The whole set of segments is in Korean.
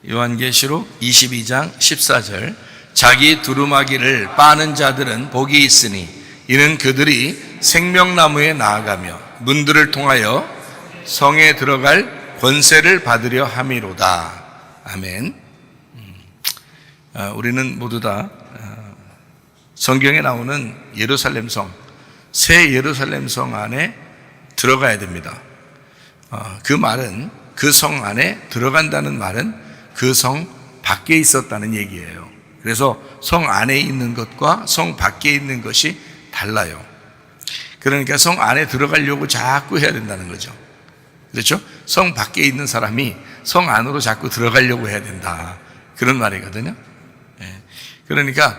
요한계시록 22장 14절 자기 두루마기를 빠는 자들은 복이 있으니 이는 그들이 생명나무에 나아가며 문들을 통하여 성에 들어갈 권세를 받으려 함이로다. 아멘. 우리는 모두 다 성경에 나오는 예루살렘 성, 새 예루살렘 성 안에 들어가야 됩니다. 그 말은, 그 성 안에 들어간다는 말은 그 성 밖에 있었다는 얘기예요. 그래서 성 안에 있는 것과 성 밖에 있는 것이 달라요. 그러니까 성 안에 들어가려고 자꾸 해야 된다는 거죠. 그렇죠? 성 밖에 있는 사람이 성 안으로 자꾸 들어가려고 해야 된다. 그런 말이거든요. 그러니까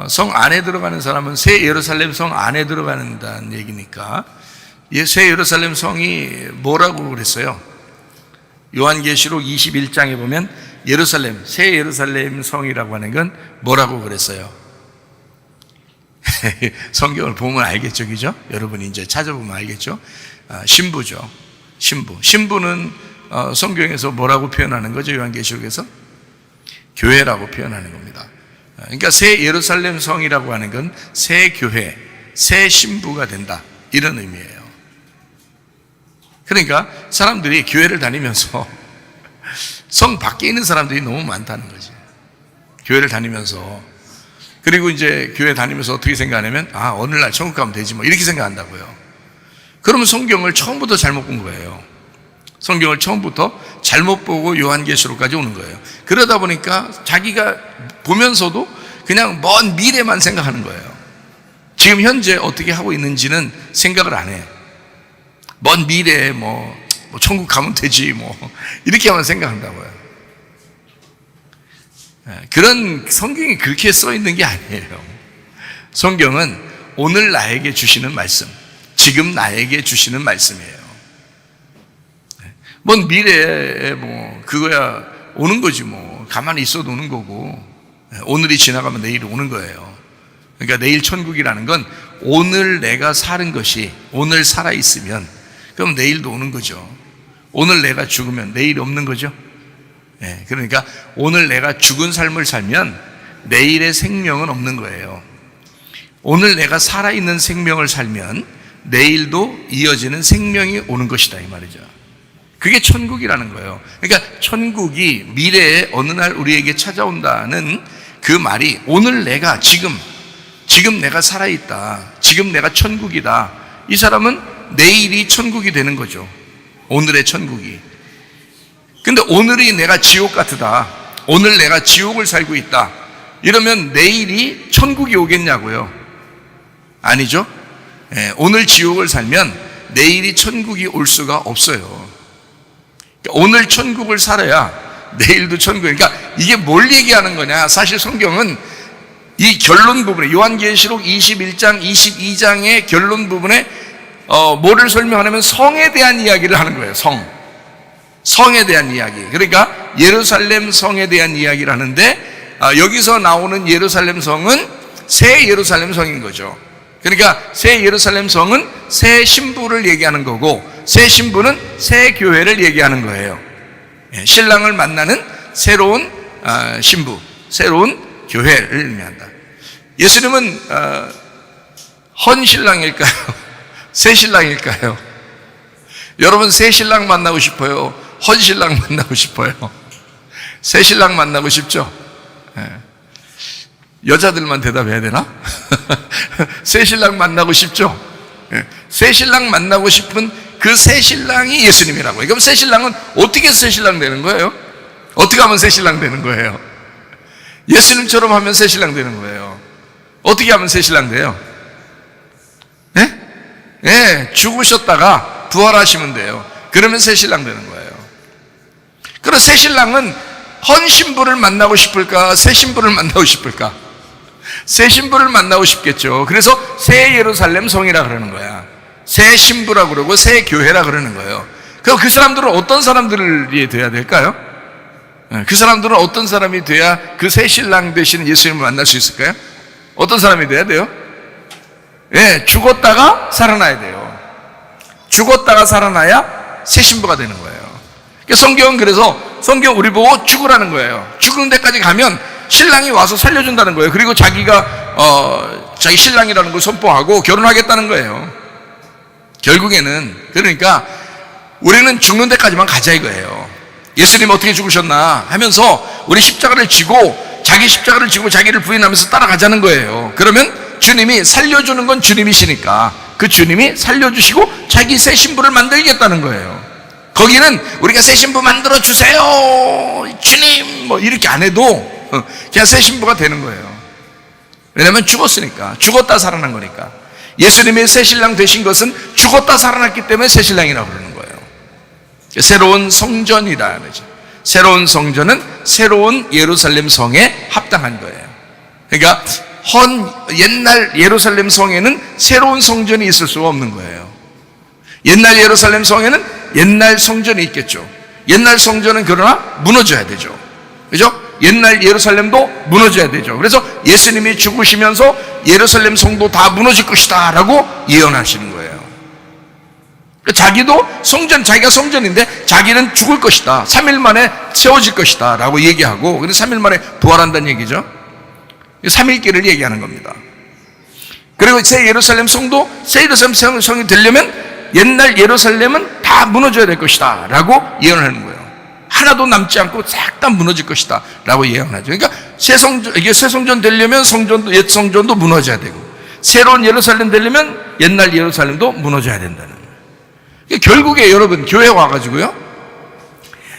성 안에 들어가는 사람은 새 예루살렘 성 안에 들어가는다는 얘기니까, 새 예루살렘 성이 뭐라고 그랬어요? 요한계시록 21장에 보면 예루살렘, 새 예루살렘 성이라고 하는 건 뭐라고 그랬어요? 성경을 보면 알겠죠, 그죠? 여러분이 이제 찾아보면 알겠죠? 신부죠. 신부. 신부는 성경에서 뭐라고 표현하는 거죠? 요한계시록에서? 교회라고 표현하는 겁니다. 그러니까 새 예루살렘 성이라고 하는 건 새 교회, 새 신부가 된다, 이런 의미예요. 그러니까 사람들이 교회를 다니면서 성 밖에 있는 사람들이 너무 많다는 거지. 교회를 다니면서, 그리고 이제 교회 다니면서 어떻게 생각하냐면, 오늘날 천국 가면 되지 뭐, 이렇게 생각한다고요. 그러면 성경을 처음부터 잘못 본 거예요. 성경을 처음부터 잘못 보고 요한계시록까지 오는 거예요. 그러다 보니까 자기가 보면서도 그냥 먼 미래만 생각하는 거예요. 지금 현재 어떻게 하고 있는지는 생각을 안 해. 먼 미래에 뭐 천국 가면 되지 뭐, 이렇게만 생각한다고요. 그런, 성경이 그렇게 써 있는 게 아니에요. 성경은 오늘 나에게 주시는 말씀, 지금 나에게 주시는 말씀이에요. 먼 미래에 뭐 그거야 오는 거지 뭐, 가만히 있어도 오는 거고, 오늘이 지나가면 내일이 오는 거예요. 그러니까 내일 천국이라는 건 오늘 내가 사는 것이, 오늘 살아 있으면 그럼 내일도 오는 거죠. 오늘 내가 죽으면 내일이 없는 거죠. 그러니까 오늘 내가 죽은 삶을 살면 내일의 생명은 없는 거예요. 오늘 내가 살아있는 생명을 살면 내일도 이어지는 생명이 오는 것이다, 이 말이죠. 그게 천국이라는 거예요. 그러니까 천국이 미래에 어느 날 우리에게 찾아온다는 그 말이, 오늘 내가 지금 내가 살아있다, 지금 내가 천국이다, 이 사람은 내일이 천국이 되는 거죠. 오늘의 천국이. 근데 오늘이 내가 지옥 같다, 오늘 내가 지옥을 살고 있다, 이러면 내일이 천국이 오겠냐고요? 아니죠. 오늘 지옥을 살면 내일이 천국이 올 수가 없어요. 오늘 천국을 살아야 내일도 천국. 그러니까 이게 뭘 얘기하는 거냐? 사실 성경은 이 결론 부분에, 요한계시록 21장, 22장의 결론 부분에 뭐를 설명하냐면 성에 대한 이야기를 하는 거예요. 성에 대한 이야기. 그러니까 예루살렘 성에 대한 이야기를 하는데, 여기서 나오는 예루살렘 성은 새 예루살렘 성인 거죠. 그러니까 새 예루살렘 성은 새 신부를 얘기하는 거고, 새 신부는 새 교회를 얘기하는 거예요. 신랑을 만나는 새로운 신부, 새로운 교회를 의미한다. 예수님은 헌 신랑일까요? 새 신랑일까요? 여러분, 새 신랑 만나고 싶어요? 헌 신랑 만나고 싶어요? 새 신랑 만나고 싶죠? 여자들만 대답해야 되나? 새 신랑 만나고 싶죠? 새 신랑 만나고 싶은 그 새 신랑이 예수님이라고요. 그럼 새 신랑은 어떻게 새 신랑 되는 거예요? 어떻게 하면 새 신랑 되는 거예요? 예수님처럼 하면 새 신랑 되는 거예요. 어떻게 하면 새 신랑 돼요? 죽으셨다가 부활하시면 돼요. 그러면 새 신랑 되는 거예요. 그럼 새 신랑은 헌 신부를 만나고 싶을까? 새 신부를 만나고 싶을까? 새 신부를 만나고 싶겠죠. 그래서 새 예루살렘 성이라 그러는 거야. 새 신부라 그러고 새 교회라 그러는 거예요. 그럼 그 사람들은 어떤 사람들이 돼야 될까요? 그 사람들은 어떤 사람이 돼야 그 새 신랑 되시는 예수님을 만날 수 있을까요? 어떤 사람이 돼야 돼요? 죽었다가 살아나야 돼요. 죽었다가 살아나야 새 신부가 되는 거예요. 성경은 그래서 성경 우리 보고 죽으라는 거예요. 죽는 데까지 가면 신랑이 와서 살려준다는 거예요. 그리고 자기가 자기 신랑이라는 걸 선포하고 결혼하겠다는 거예요. 결국에는 그러니까 우리는 죽는 데까지만 가자 이거예요. 예수님 어떻게 죽으셨나 하면서 우리 십자가를 지고 자기 십자가를 지고 자기를 부인하면서 따라가자는 거예요. 그러면 주님이 살려주는 건 주님이시니까 그 주님이 살려주시고 자기 새 신부를 만들겠다는 거예요. 거기는 우리가 새 신부 만들어 주세요 주님 뭐 이렇게 안 해도 그냥 새 신부가 되는 거예요. 왜냐하면 죽었으니까, 죽었다 살아난 거니까. 예수님의 새 신랑 되신 것은 죽었다 살아났기 때문에 새 신랑이라고 그러는 거예요. 새로운 성전이다 그러죠. 새로운 성전은 새로운 예루살렘 성에 합당한 거예요. 그러니까 옛날 예루살렘 성에는 새로운 성전이 있을 수가 없는 거예요. 옛날 예루살렘 성에는 옛날 성전이 있겠죠. 옛날 성전은 그러나 무너져야 되죠. 그죠? 옛날 예루살렘도 무너져야 되죠. 그래서 예수님이 죽으시면서 예루살렘 성도 다 무너질 것이다 라고 예언하시는 거예요. 자기도 자기가 성전인데 자기는 죽을 것이다, 3일 만에 세워질 것이다 라고 얘기하고, 그래서 3일 만에 부활한다는 얘기죠. 3일길을 얘기하는 겁니다. 그리고 새 예루살렘 성도, 새 예루살렘 성이 되려면 옛날 예루살렘은 다 무너져야 될 것이다 라고 예언하는 거예요. 하나도 남지 않고 싹 다 무너질 것이다 라고 예언하죠. 그러니까 이게 새 성전 되려면 옛 성전도 무너져야 되고, 새로운 예루살렘 되려면 옛날 예루살렘도 무너져야 된다는 거예요. 결국에 여러분 교회 와가지고요,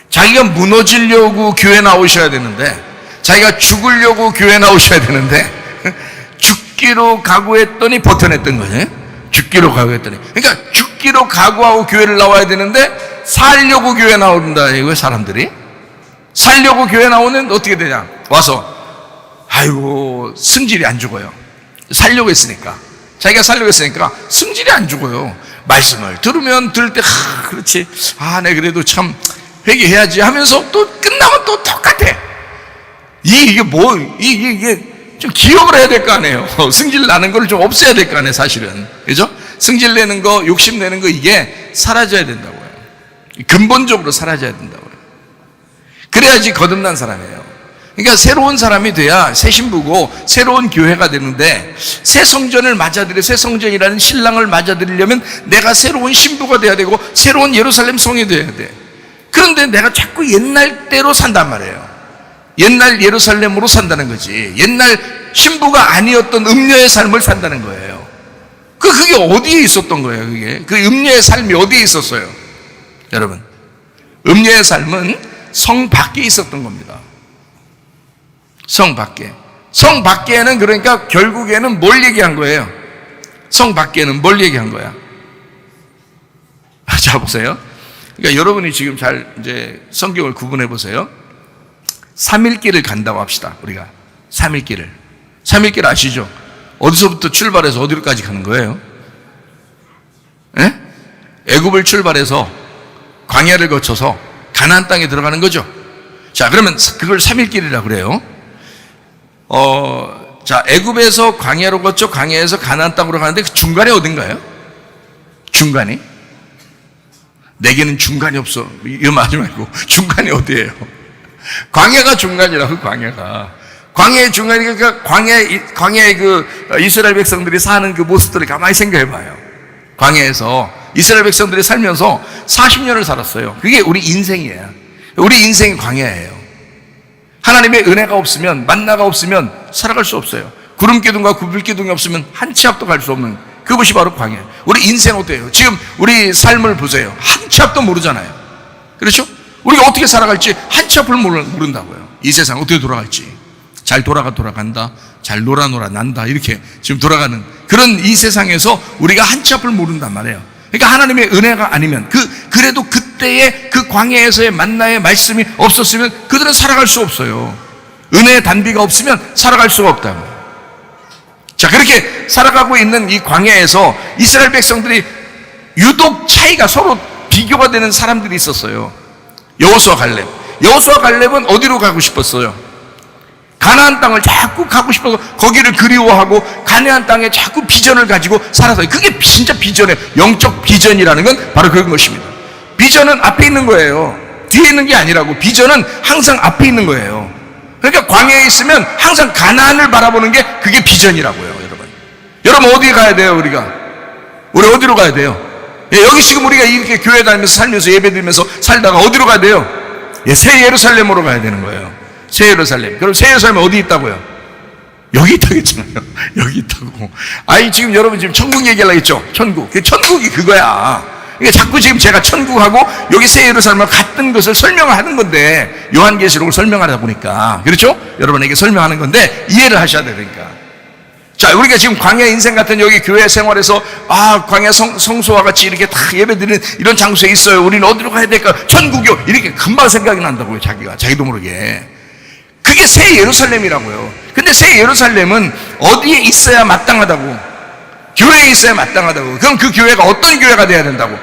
자기가 무너지려고 교회 나오셔야 되는데, 자기가 죽으려고 교회 나오셔야 되는데 죽기로 각오했더니 버텨냈던 거예요. 죽기로 각오했더니. 그러니까 죽기로 각오하고 교회를 나와야 되는데 살려고 교회 나온다 이거예요. 사람들이 살려고 교회 나오면 어떻게 되냐, 와서 아이고 승질이 안 죽어요. 살려고 했으니까, 자기가 살려고 했으니까 승질이 안 죽어요. 말씀을 들으면 들을 때 그렇지, 내 그래도 참 회개해야지 하면서 또 끝나면 또 똑같아. 이게 좀 기억을 해야 될 거 아니에요. 승질 나는 걸 좀 없애야 될 거 아니에요, 사실은. 그죠? 승질 내는 거, 욕심 내는 거, 이게 사라져야 된다고요. 근본적으로 사라져야 된다고요. 그래야지 거듭난 사람이에요. 그러니까 새로운 사람이 돼야 새 신부고 새로운 교회가 되는데, 새 성전을 맞아들여, 새 성전이라는 신랑을 맞아들이려면 내가 새로운 신부가 돼야 되고 새로운 예루살렘 성이 돼야 돼. 그런데 내가 자꾸 옛날 때로 산단 말이에요. 옛날 예루살렘으로 산다는 거지, 옛날 신부가 아니었던 음녀의 삶을 산다는 거예요. 그게 어디에 있었던 거예요? 그 음녀의 삶이 어디에 있었어요? 여러분, 음녀의 삶은 성 밖에 있었던 겁니다. 성 밖에. 성 밖에는 그러니까 결국에는 뭘 얘기한 거예요? 성 밖에는 뭘 얘기한 거야? 자, 보세요. 그러니까 여러분이 지금 잘 이제 성경을 구분해 보세요. 3일길을 간다고 합시다. 우리가 3일길 아시죠? 어디서부터 출발해서 어디로까지 가는 거예요? 애굽을 출발해서 광야를 거쳐서 가나안 땅에 들어가는 거죠. 자, 그러면 그걸 3일길이라고 그래요. 자, 애굽에서 광야로 거쳐 광야에서 가나안 땅으로 가는데 그 중간에 어딘가요? 중간이? 내게는 중간이 없어. 이거 하지 말고 중간이 어디예요? 광야가 중간이라고. 광야의 중간이니까 광야의 그 이스라엘 백성들이 사는 그 모습들을 가만히 생각해 봐요. 광야에서 이스라엘 백성들이 살면서 40년을 살았어요. 그게 우리 인생이에요. 우리 인생이 광야예요. 하나님의 은혜가 없으면, 만나가 없으면 살아갈 수 없어요. 구름 기둥과 구불 기둥이 없으면 한 치 앞도 갈 수 없는 그것이 바로 광야예요. 우리 인생 어때요? 지금 우리 삶을 보세요. 한 치 앞도 모르잖아요. 그렇죠? 우리가 어떻게 살아갈지 한 치 앞을 모른다고요. 이 세상 어떻게 돌아갈지. 잘 돌아간다, 잘 놀아 난다, 이렇게 지금 돌아가는 그런 이 세상에서 우리가 한 치 앞을 모른단 말이에요. 그러니까 하나님의 은혜가 아니면, 그래도 그때의 그 광야에서의 만나의 말씀이 없었으면 그들은 살아갈 수 없어요. 은혜의 단비가 없으면 살아갈 수가 없다고. 자, 그렇게 살아가고 있는 이 광야에서 이스라엘 백성들이 유독 차이가 서로 비교가 되는 사람들이 있었어요. 여호수아 갈렙은 어디로 가고 싶었어요? 가나안 땅을 자꾸 가고 싶어서 거기를 그리워하고 가나안 땅에 자꾸 비전을 가지고 살아서요. 그게 진짜 비전이에요. 영적 비전이라는 건 바로 그런 것입니다. 비전은 앞에 있는 거예요. 뒤에 있는 게 아니라고. 비전은 항상 앞에 있는 거예요. 그러니까 광야에 있으면 항상 가나안을 바라보는 게 그게 비전이라고요, 여러분. 여러분 어디 가야 돼요, 우리가? 우리 어디로 가야 돼요? 예, 여기 지금 우리가 이렇게 교회 다니면서 살면서 예배드리면서 살다가 어디로 가야 돼요? 예, 새 예루살렘으로 가야 되는 거예요. 새 예루살렘. 그럼 새 예루살렘 어디 있다고요? 여기 있다고 했잖아요. 여기 있다고. 아니, 지금 여러분 지금 천국 얘기하려고 했죠? 천국. 천국이 그거야. 그러니까 자꾸 지금 제가 천국하고 여기 새 예루살렘과 같은 것을 설명을 하는 건데, 요한계시록을 설명하다 보니까. 그렇죠? 여러분에게 설명하는 건데, 이해를 하셔야 되니까. 자, 우리가 지금 광야 인생 같은 여기 교회 생활에서, 광야 성소와 같이 이렇게 다 예배드리는 이런 장소에 있어요. 우리는 어디로 가야 될까? 천국이요. 이렇게 금방 생각이 난다고요, 자기도 모르게. 그게 새 예루살렘이라고요. 근데 새 예루살렘은 어디에 있어야 마땅하다고? 교회에 있어야 마땅하다고. 그럼 그 교회가 어떤 교회가 돼야 된다고?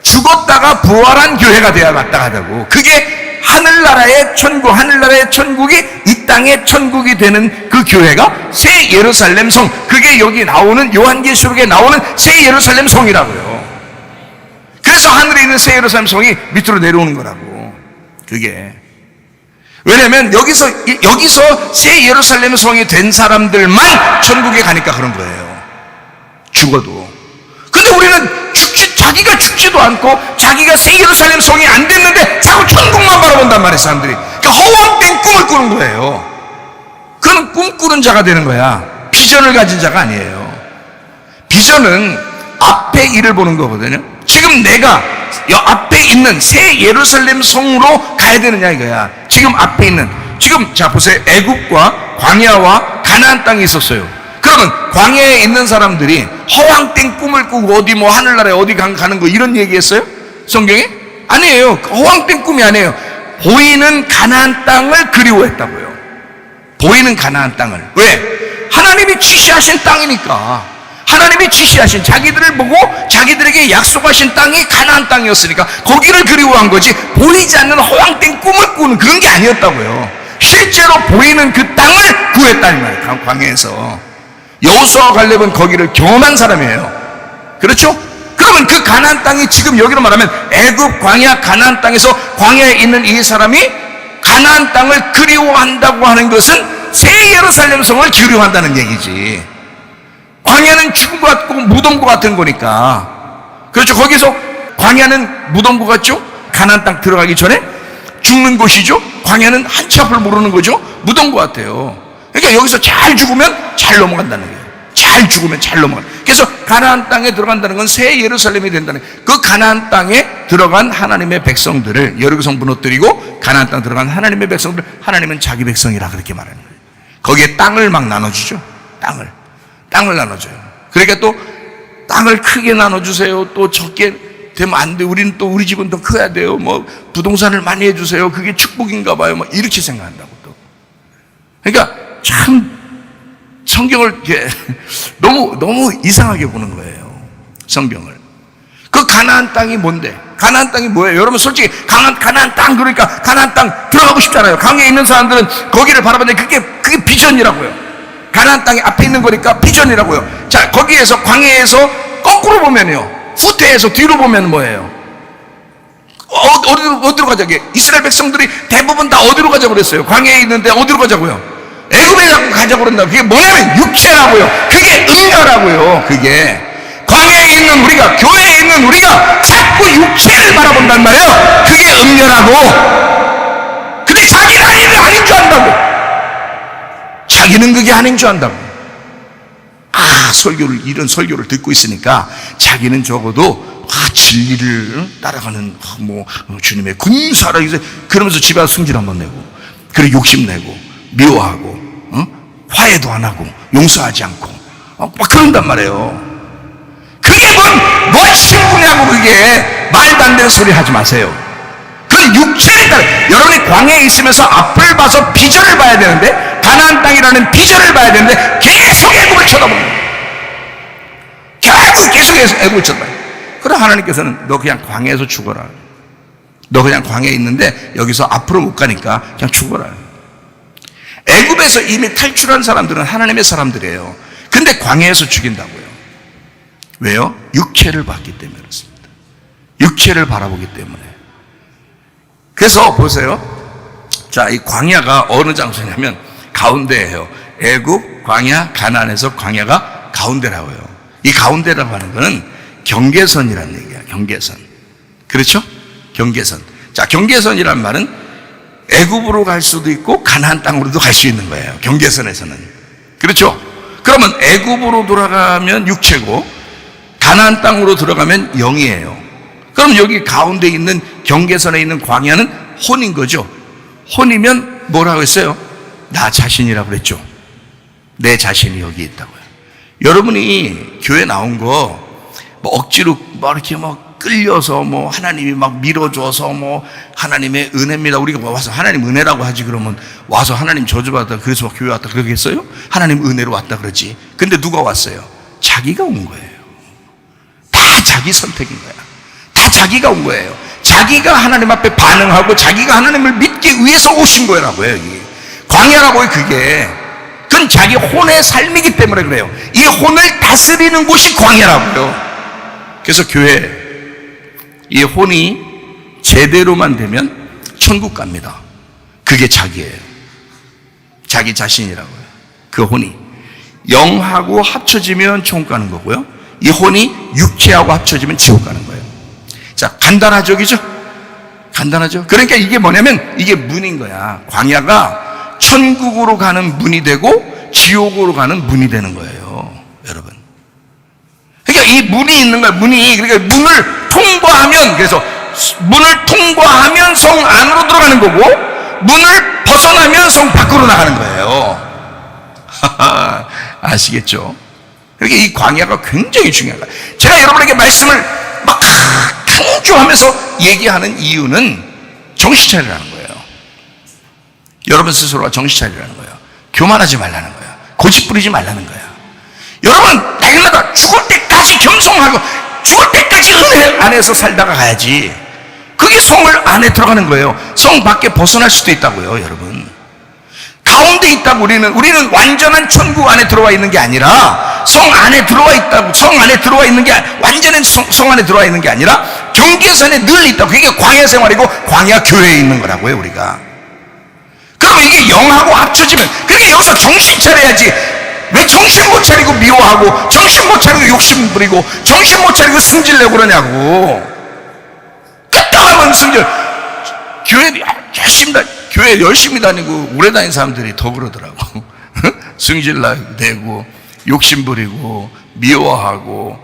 죽었다가 부활한 교회가 돼야 마땅하다고. 그게 하늘나라의 천국, 하늘나라의 천국이 이 땅의 천국이 되는 그 교회가 새 예루살렘 성. 그게 여기 나오는 요한계시록에 나오는 새 예루살렘 성이라고요. 그래서 하늘에 있는 새 예루살렘 성이 밑으로 내려오는 거라고. 그게. 왜냐면 여기서 새 예루살렘 성이 된 사람들만 천국에 가니까 그런 거예요. 죽어도. 근데 우리는 자기가 죽지도 않고 자기가 새 예루살렘 성이 안 됐는데 자꾸 천국만 바라본단 말이에요, 사람들이. 그러니까 허황된 꿈을 꾸는 거예요. 그건 꿈꾸는 자가 되는 거야. 비전을 가진 자가 아니에요. 비전은 앞에 일을 보는 거거든요. 지금 내가 앞에 있는 새 예루살렘 성으로 가야 되느냐 이거야. 지금 앞에 있는, 지금 자 보세요. 애굽과 광야와 가나안 땅이 있었어요. 그러면 광야에 있는 사람들이 허황된 꿈을 꾸고 어디 뭐 하늘나라에 어디 가는 거 이런 얘기했어요? 성경에? 아니에요. 허황된 꿈이 아니에요. 보이는 가나안 땅을 그리워했다고요. 보이는 가나안 땅을. 왜? 하나님이 지시하신 땅이니까. 하나님이 지시하신, 자기들을 보고 자기들에게 약속하신 땅이 가나안 땅이었으니까 거기를 그리워한 거지, 보이지 않는 허황된 꿈을 꾸는 그런 게 아니었다고요. 실제로 보이는 그 땅을 구했다는 말이에요. 광야에서. 여호수아와 갈렙은 거기를 경험한 사람이에요. 그렇죠? 그러면 그 가나안 땅이 지금 여기로 말하면 애굽, 광야, 가나안 땅에서 광야에 있는 이 사람이 가나안 땅을 그리워한다고 하는 것은 새 예루살렘 성을 그리워한다는 얘기지. 광야는 죽은 것 같고 무덤과 같은 거니까. 그렇죠? 거기서 광야는 무덤과 같죠? 가나안 땅 들어가기 전에 죽는 곳이죠? 광야는 한치 앞을 모르는 거죠? 무덤과 같아요. 그러니까 여기서 잘 죽으면 잘 넘어간다는 거예요. 잘 죽으면 잘 넘어간다. 그래서 가나안 땅에 들어간다는 건 새 예루살렘이 된다는 거예요. 그 가나안 땅에 들어간 하나님의 백성들을, 여리고성 무너뜨리고 가나안 땅 들어간 하나님의 백성들, 하나님은 자기 백성이라 그렇게 말하는 거예요. 거기에 땅을 막 나눠주죠. 땅을 나눠줘요. 그러니까 또 땅을 크게 나눠주세요. 또 적게 되면 안 돼. 우리는 또 우리 집은 더 커야 돼요. 뭐 부동산을 많이 해주세요. 그게 축복인가 봐요. 뭐 이렇게 생각한다고 또. 그러니까 참 성경을 이렇게 너무 이상하게 보는 거예요. 성경을. 그 가나안 땅이 뭔데? 가나안 땅이 뭐예요? 여러분 솔직히 가나안 땅, 그러니까 가나안 땅 들어가고 싶잖아요. 광야에 있는 사람들은 거기를 바라보는데 그게 비전이라고요. 가나안 땅이 앞에 있는 거니까 비전이라고요. 자, 거기에서 광야에서 거꾸로 보면요, 후퇴해서 뒤로 보면 뭐예요? 어디로 가자고? 이스라엘 백성들이 대부분 다 어디로 가자고 그랬어요? 광야에 있는데 어디로 가자고요? 애굽에 가자고 그런다. 그게 뭐냐면 육체라고요. 그게 음녀라고요. 그게 광야에 있는 우리가, 교회에 있는 우리가 자꾸 육체를 바라본단 말이에요. 그게 음녀라고. 근데 자기는 아닌 줄 안다고. 자기는 그게 아닌 줄 안다고. 이런 설교를 듣고 있으니까 자기는 적어도 진리를 따라가는 주님의 군사라 그러면서 집에 와서 승질 한번 내고, 그리고 욕심내고 미워하고 화해도 안 하고 용서하지 않고 막 그런단 말이에요. 그게 뭔 신분이냐고. 그게 말도 안 되는 소리 하지 마세요. 그건 육체를 따라. 여러분이 광야에 있으면서 앞을 봐서 비전을 봐야 되는데, 가나안 땅이라는 비전을 봐야 되는데 계속 애굽을 쳐다보는 거예요. 계속 애굽을 쳐다봐요. 그럼 하나님께서는 너 그냥 광야에서 죽어라. 너 그냥 광야에 있는데 여기서 앞으로 못 가니까 그냥 죽어라. 애굽에서 이미 탈출한 사람들은 하나님의 사람들이에요. 근데 광야에서 죽인다고요. 왜요? 육체를 봤기 때문에 그렇습니다. 육체를 바라보기 때문에. 그래서 보세요. 자, 이 광야가 어느 장소냐면 가운데예요. 애굽, 광야, 가나안에서 광야가 가운데라고요. 이 가운데라고 하는 거는 경계선이라는 얘기야. 경계선. 그렇죠? 경계선. 자, 경계선이란 말은 애굽으로 갈 수도 있고 가나안 땅으로도 갈 수 있는 거예요. 경계선에서는. 그렇죠? 그러면 애굽으로 돌아가면 육체고 가나안 땅으로 들어가면 영이에요. 그럼 여기 가운데 있는 경계선에 있는 광야는 혼인 거죠. 혼이면 뭐라고 했어요? 나 자신이라고 그랬죠. 내 자신이 여기 있다고요. 여러분이 교회 나온 거 뭐 억지로 뭐 이렇게 막 끌려서 뭐 하나님이 막 밀어줘서 뭐 하나님의 은혜입니다. 우리가 와서 하나님 은혜라고 하지 그러면 와서 하나님 저주받았다 그래서 교회 왔다 그러겠어요? 하나님 은혜로 왔다 그러지. 근데 누가 왔어요? 자기가 온 거예요. 다 자기 선택인 거야. 다 자기가 온 거예요. 자기가 하나님 앞에 반응하고 자기가 하나님을 믿기 위해서 오신 거라고요. 여기 광야라고요. 그건 자기 혼의 삶이기 때문에 그래요. 이 혼을 다스리는 곳이 광야라고요. 그래서 교회 이 혼이 제대로만 되면 천국 갑니다. 그게 자기예요. 자기 자신이라고요. 그 혼이 영하고 합쳐지면 천국 가는 거고요. 이 혼이 육체하고 합쳐지면 지옥 가는 거예요. 자, 간단하죠, 그죠? 간단하죠? 그러니까 이게 뭐냐면 이게 문인 거야. 광야가 천국으로 가는 문이 되고 지옥으로 가는 문이 되는 거예요, 여러분. 그러니까 이 문이 있는 거야. 그러니까 문을 통과하면, 그래서 문을 통과하면 성 안으로 들어가는 거고 문을 벗어나면 성 밖으로 나가는 거예요. 아시겠죠? 그러니까 이 광야가 굉장히 중요한 거예요. 제가 여러분에게 말씀을 막 강조하면서 얘기하는 이유는 정신 차리라는 거예요. 여러분 스스로가 정신 차리라는 거예요. 교만하지 말라는 거예요. 고집 부리지 말라는 거예요. 여러분 날마다 죽을 때까지 겸손하고 죽을 때까지 은혜 안에서 살다가 가야지. 그게 성을 안에 들어가는 거예요. 성 밖에 벗어날 수도 있다고요, 여러분. 가운데 있다고 우리는 완전한 천국 안에 들어와 있는 게 아니라 성 안에 들어와 있다고. 성 안에 들어와 있는 게 완전한 성 안에 들어와 있는 게 아니라 경계선에 늘 있다고. 그게 광야 생활이고 광야 교회에 있는 거라고요, 우리가. 그럼 이게 영하고 합쳐지면, 그러니까 여기서 정신 차려야지. 왜 정신 못 차리고 미워하고 정신 못 차리고 욕심 부리고 정신 못 차리고 승질내고 그러냐고. 그따가면 승질. 교회 열심히 다니고 오래 다닌 사람들이 더 그러더라고. 승질내고 욕심 부리고 미워하고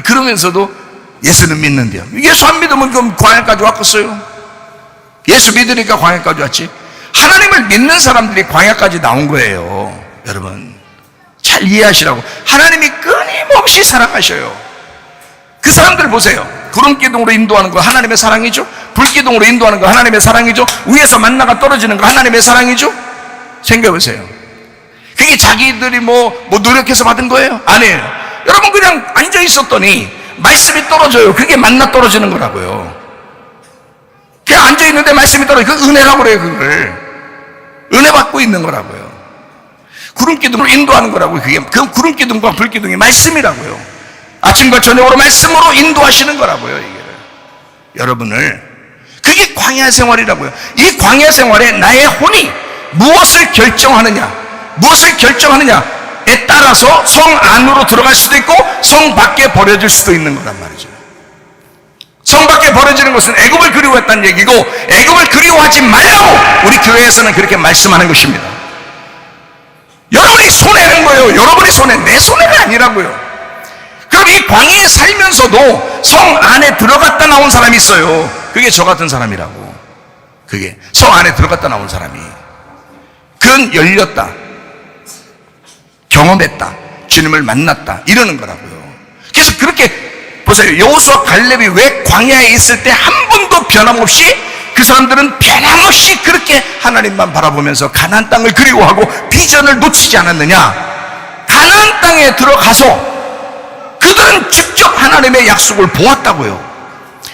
그러면서도 예수는 믿는데요. 예수 안 믿으면 그럼 광야까지 왔겠어요? 예수 믿으니까 광야까지 왔지. 하나님을 믿는 사람들이 광야까지 나온 거예요. 여러분 잘 이해하시라고. 하나님이 끊임없이 사랑하셔요. 그 사람들 보세요. 구름기둥으로 인도하는 거 하나님의 사랑이죠. 불기둥으로 인도하는 거 하나님의 사랑이죠. 위에서 만나가 떨어지는 거 하나님의 사랑이죠. 생각해보세요. 그게 자기들이 뭐 노력해서 받은 거예요? 아니에요. 여러분 그냥 앉아 있었더니 말씀이 떨어져요. 그게 만나 떨어지는 거라고요. 그냥 앉아 있는데 말씀이 떨어져. 그 은혜라고 그래요. 그걸 은혜 받고 있는 거라고요. 구름기둥으로 인도하는 거라고요. 그게 그 구름기둥과 불기둥이 말씀이라고요. 아침과 저녁으로 말씀으로 인도하시는 거라고요. 이게 여러분을. 그게 광야 생활이라고요. 이 광야 생활에 나의 혼이 무엇을 결정하느냐에 따라서 성 안으로 들어갈 수도 있고 성 밖에 버려질 수도 있는 거란 말이죠. 성 밖에 버려지는 것은 애굽을 그리워했다는 얘기고, 애굽을 그리워하지 말라고 우리 교회에서는 그렇게 말씀하는 것입니다. 여러분이 손해는 거예요. 여러분이 손해, 내 손해가 아니라고요. 그럼 이 광야에 살면서도 성 안에 들어갔다 나온 사람이 있어요. 그게 저 같은 사람이라고. 그게 성 안에 들어갔다 나온 사람이. 그건 열렸다, 경험했다, 주님을 만났다, 이러는 거라고요. 그래서 그렇게 보세요. 여호수아 갈렙이 왜 광야에 있을 때 한 번도 변함없이, 그 사람들은 변함없이 그렇게 하나님만 바라보면서 가나안 땅을 그리워하고 비전을 놓치지 않았느냐? 가나안 땅에 들어가서 그들은 직접 하나님의 약속을 보았다고요.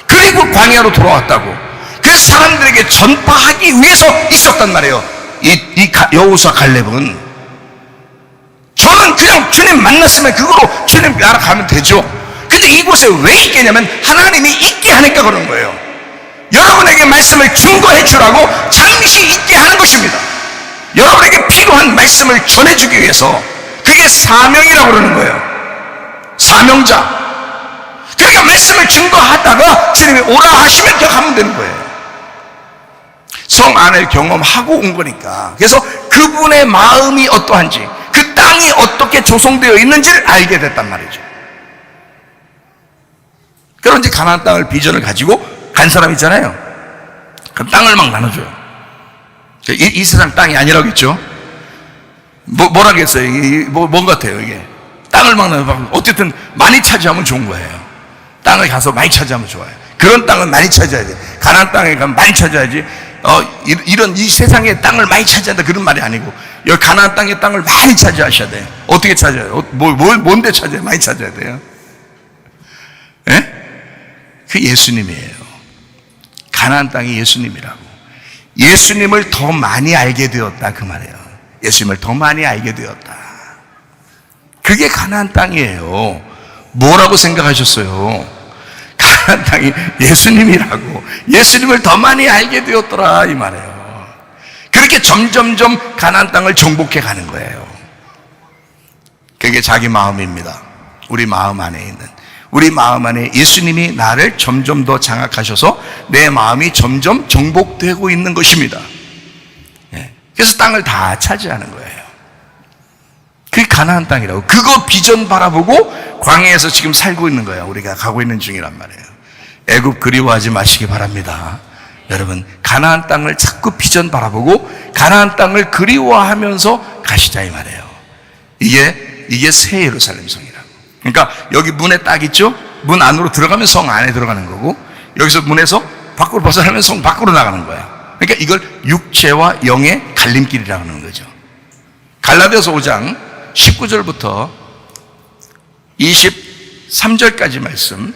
그리고 광야로 돌아왔다고. 그래서 사람들에게 전파하기 위해서 있었단 말이에요. 이 여호수아 갈렙은. 저는 그냥 주님 만났으면 그거로 주님 알아가면 되죠. 근데 이곳에 왜 있겠냐면 하나님이 있게 하니까 그런 거예요. 여러분에게 말씀을 증거해 주라고 잠시 있게 하는 것입니다. 여러분에게 필요한 말씀을 전해주기 위해서. 그게 사명이라고 그러는 거예요. 사명자. 그러니까 말씀을 증거하다가 주님이 오라 하시면 그냥 가면 되는 거예요. 성 안을 경험하고 온 거니까. 그래서 그분의 마음이 어떠한지, 그 땅이 어떻게 조성되어 있는지를 알게 됐단 말이죠. 그럼 이제 가나안 땅을 비전을 가지고 간 사람 있잖아요. 그럼 땅을 막 나눠줘요. 이 세상 땅이 아니라겠죠. 뭐라겠어요? 뭔 같아요 이게? 땅을 막 나눠. 어쨌든 많이 차지하면 좋은 거예요. 땅을 가서 많이 차지하면 좋아요. 그런 땅을 많이 차지해야 돼. 가나안 땅에 가면 많이 차지해야지. 이런 이 세상의 땅을 많이 차지한다 그런 말이 아니고, 여기 가나안 땅의 땅을 많이 차지하셔야 돼요. 어떻게 차지해요? 뭔데 차지해요? 많이 차지해야 돼요. 예? 그 예수님이에요. 가나안 땅이 예수님이라고. 예수님을 더 많이 알게 되었다 그 말이에요. 예수님을 더 많이 알게 되었다. 그게 가나안 땅이에요. 뭐라고 생각하셨어요? 가나안 땅이 예수님이라고. 예수님을 더 많이 알게 되었더라 이 말이에요. 그렇게 점점점 가나안 땅을 정복해 가는 거예요. 그게 자기 마음입니다. 우리 마음 안에 있는, 우리 마음 안에 예수님이 나를 점점 더 장악하셔서 내 마음이 점점 정복되고 있는 것입니다. 그래서 땅을 다 차지하는 거예요. 그게 가나안 땅이라고. 그거 비전 바라보고 광야에서 지금 살고 있는 거예요. 우리가 가고 있는 중이란 말이에요. 애굽 그리워하지 마시기 바랍니다. 여러분, 가나안 땅을 자꾸 비전 바라보고 가나안 땅을 그리워하면서 가시자 이 말이에요. 이게 새 예루살렘 성이라고. 그러니까 여기 문에 딱 있죠? 문 안으로 들어가면 성 안에 들어가는 거고, 여기서 문에서 밖으로 벗어나면 성 밖으로 나가는 거야. 그러니까 이걸 육체와 영의 갈림길이라고 하는 거죠. 갈라디아서 5장 19절부터 23절까지 말씀.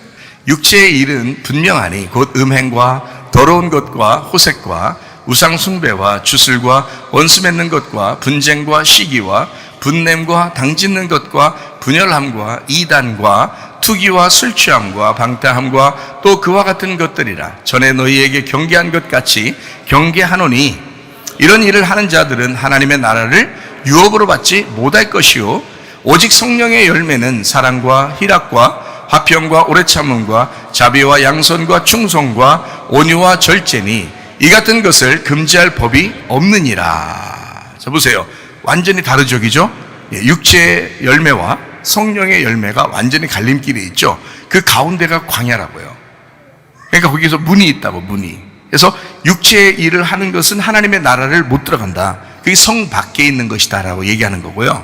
육체의 일은 분명하니 곧 음행과 더러운 것과 호색과 우상 숭배와 주술과 원수 맺는 것과 분쟁과 시기와 분냄과 당짓는 것과 분열함과 이단과 투기와 술 취함과 방탕함과 또 그와 같은 것들이라. 전에 너희에게 경계한 것 같이 경계하노니 이런 일을 하는 자들은 하나님의 나라를 유업으로 받지 못할 것이요 오직 성령의 열매는 사랑과 희락과 화평과 오래 참음과 자비와 양선과 충성과 온유와 절제니 이 같은 것을 금지할 법이 없느니라. 자 보세요. 완전히 다르죠, 그죠? 육체의 열매와 성령의 열매가 완전히 갈림길이 있죠. 그 가운데가 광야라고요. 그러니까 거기서 문이 있다고, 문이. 그래서 육체의 일을 하는 것은 하나님의 나라를 못 들어간다. 그게 성 밖에 있는 것이다 라고 얘기하는 거고요.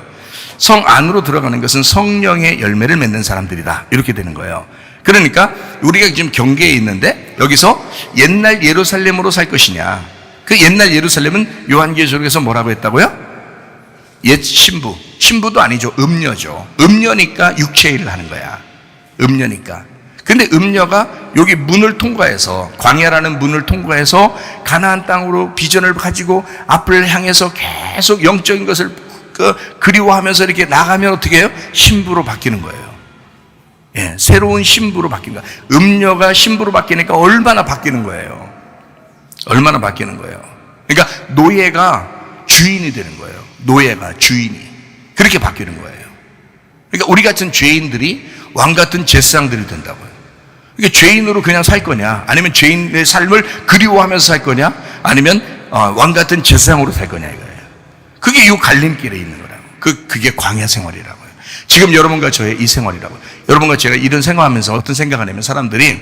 성 안으로 들어가는 것은 성령의 열매를 맺는 사람들이다. 이렇게 되는 거예요. 그러니까 우리가 지금 경계에 있는데 여기서 옛날 예루살렘으로 살 것이냐. 그 옛날 예루살렘은 요한계시록에서 뭐라고 했다고요? 옛 신부. 신부도 아니죠. 음녀죠. 음녀니까 육체의 일을 하는 거야. 음녀니까. 근데 음녀가 여기 문을 통과해서, 광야라는 문을 통과해서 가나안 땅으로 비전을 가지고 앞을 향해서 계속 영적인 것을 그리워하면서 이렇게 나가면 어떻게 해요? 신부로 바뀌는 거예요. 예, 새로운 신부로 바뀐 거야. 음녀가 신부로 바뀌니까 얼마나 바뀌는 거예요. 얼마나 바뀌는 거예요. 그러니까 노예가 주인이 되는 거예요. 노예가 주인이. 그렇게 바뀌는 거예요. 그러니까 우리 같은 죄인들이 왕 같은 제사장들이 된다고요. 그러니까 죄인으로 그냥 살 거냐, 아니면 죄인의 삶을 그리워하면서 살 거냐, 아니면 왕 같은 제사장으로 살 거냐 이거예요. 그게 이 갈림길에 있는 거라고. 그게 광야 생활이라고요. 지금 여러분과 저의 이 생활이라고요. 여러분과 제가 이런 생활하면서 어떤 생각하냐면, 사람들이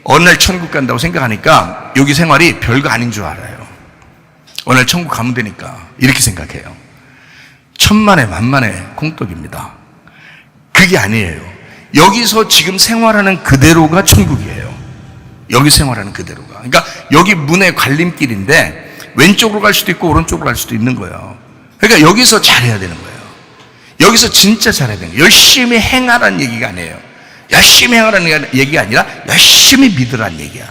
어느 날 천국 간다고 생각하니까 여기 생활이 별거 아닌 줄 알아요. 어느 날 천국 가면 되니까 이렇게 생각해요. 천만에 만만의 콩떡입니다. 그게 아니에요. 여기서 지금 생활하는 그대로가 천국이에요. 여기 생활하는 그대로가. 그러니까 여기 문의 갈림길인데 왼쪽으로 갈 수도 있고 오른쪽으로 갈 수도 있는 거예요. 그러니까 여기서 잘해야 되는 거예요. 여기서 진짜 잘해야 되는 거예요. 열심히 행하라는 얘기가 아니에요. 열심히 행하라는 얘기가 아니라 열심히 믿으라는 얘기야.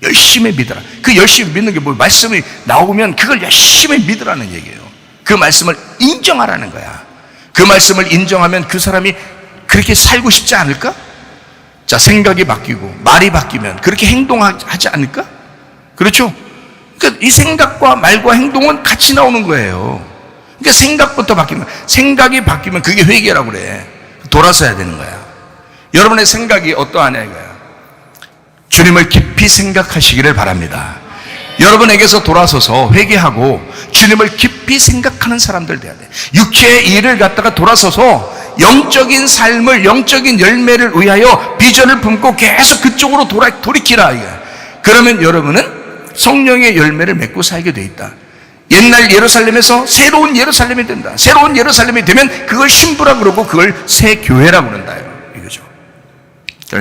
열심히 믿으라. 그 열심히 믿는 게 뭐, 말씀이 나오면 그걸 열심히 믿으라는 얘기예요. 그 말씀을 인정하라는 거야. 그 말씀을 인정하면 그 사람이 그렇게 살고 싶지 않을까? 자, 생각이 바뀌고 말이 바뀌면 그렇게 행동하지 않을까? 그렇죠? 그러니까 이 생각과 말과 행동은 같이 나오는 거예요. 그러니까 생각부터 바뀌는 거야. 생각이 바뀌면 그게 회개라고 그래. 돌아서 해야 되는 거야. 여러분의 생각이 어떠하냐 이거야. 주님을 깊이 생각하시기를 바랍니다. 여러분에게서 돌아서서 회개하고 주님을 깊이 생각하는 사람들 돼야 돼. 육체의 일을 갖다가 돌아서서 영적인 삶을, 영적인 열매를 위하여 비전을 품고 계속 그쪽으로 돌이키라 이거야. 그러면 여러분은 성령의 열매를 맺고 살게 돼 있다. 옛날 예루살렘에서 새로운 예루살렘이 된다. 새로운 예루살렘이 되면 그걸 신부라 그러고 그걸 새 교회라 그런다 이거죠.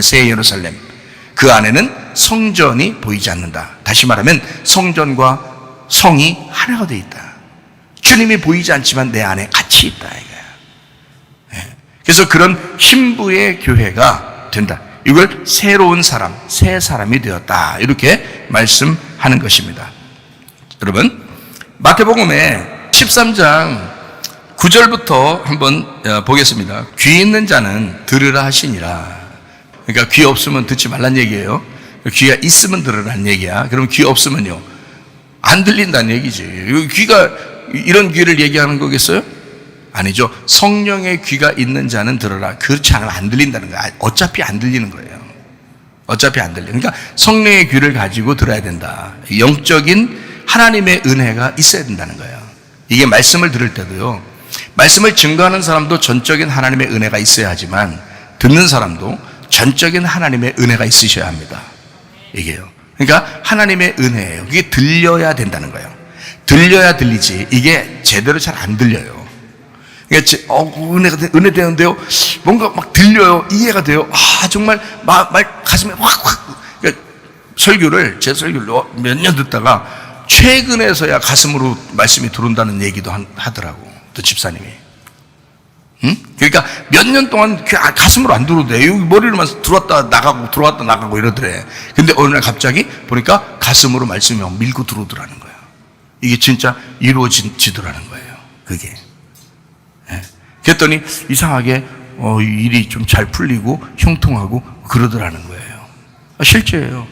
새 예루살렘, 그 안에는 성전이 보이지 않는다. 다시 말하면 성전과 성이 하나가 돼 있다. 주님이 보이지 않지만 내 안에 같이 있다 이거야. 그래서 그런 신부의 교회가 된다. 이걸 새로운 사람, 새 사람이 되었다 이렇게 말씀하는 것입니다. 여러분, 마태복음의 13장 9절부터 한번 보겠습니다. 귀 있는 자는 들으라 하시니라. 그러니까 귀 없으면 듣지 말란 얘기예요. 귀가 있으면 들으라는 얘기야. 그럼 귀 없으면요, 안 들린다는 얘기지. 귀가 이런 귀를 얘기하는 거겠어요? 아니죠. 성령의 귀가 있는 자는 들으라. 그렇지 않으면 안 들린다는 거야. 어차피 안 들리는 거예요. 어차피 안 들려. 그러니까 성령의 귀를 가지고 들어야 된다. 영적인 하나님의 은혜가 있어야 된다는 거예요. 이게 말씀을 들을 때도요, 말씀을 증거하는 사람도 전적인 하나님의 은혜가 있어야 하지만 듣는 사람도 전적인 하나님의 은혜가 있으셔야 합니다. 이게요. 그러니까 하나님의 은혜예요. 그게 들려야 된다는 거예요. 들려야 들리지 이게 제대로 잘 안 들려요. 그러니까 은혜 되는데요, 뭔가 막 들려요. 이해가 돼요. 아 정말 말 가슴에 확. 그러니까 제 설교를 몇 년 듣다가 최근에서야 가슴으로 말씀이 들어온다는 얘기도 하더라고, 또 집사님이. 응? 그러니까 몇 년 동안 가슴으로 안 들어오대. 여기 머리로만 들어왔다 나가고 이러더래. 근데 어느 날 갑자기 보니까 가슴으로 말씀이 밀고 들어오더라는 거야. 이게 진짜 이루어지더라는 거예요. 그게. 예. 그랬더니 이상하게 일이 좀 잘 풀리고 형통하고 그러더라는 거예요. 실제예요.